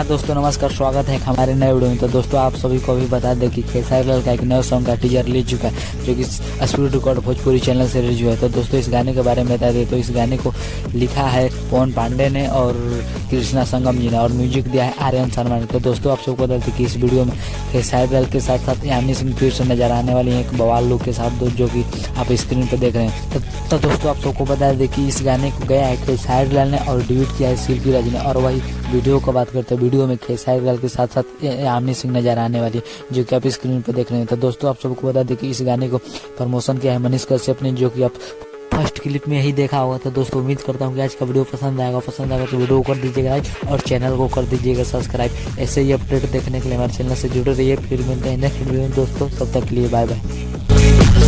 हाँ दोस्तों नमस्कार, स्वागत है हमारे नए वीडियो में। तो दोस्तों आप सभी को भी बता दें कि खेसारी लाल का एक नया सॉन्ग का टीजर रिलीज चुका है, जो कि स्पीड रिकॉर्ड भोजपुरी चैनल से रिलीज हुआ है। तो दोस्तों इस गाने के बारे में बता दें तो इस गाने को लिखा है पवन पांडे ने और कृष्णा संगम जी ने, और म्यूजिक दिया है आर्यन शर्मा ने। तो दोस्तों आप सबको बता दें कि इस वीडियो में खेसारी लाल के साथ साथ यानी सिंह फिर से नजर आने वाली है एक बवाल लुक के साथ, जो कि आप स्क्रीन पर देख रहे हैं। तो दोस्तों आप सबको बता दें कि इस गाने को गया है खेसारी लाल ने और ड्यूट किया है शिल्पी राज ने। और वही वीडियो को बात करते हैं, वीडियो में खेसारी लाल के साथ साथ यानी सिंह नजर आने वाली है, जो कि आप स्क्रीन पर देख रहे हैं। तो दोस्तों आप सबको बता दें कि इस गाने को प्रमोशन किया है मनीष कश्यप ने, जो कि आप फर्स्ट क्लिप में ही देखा होगा। तो दोस्तों उम्मीद करता हूँ कि आज का वीडियो पसंद आएगा तो वीडियो को कर दीजिएगा लाइक और चैनल को कर दीजिएगा सब्सक्राइब। ऐसे ही अपडेट देखने के लिए हमारे चैनल से जुड़े रहिए। फिर मिलते हैं नेक्स्ट वीडियो में दोस्तों, तब तक के लिए बाय बाय।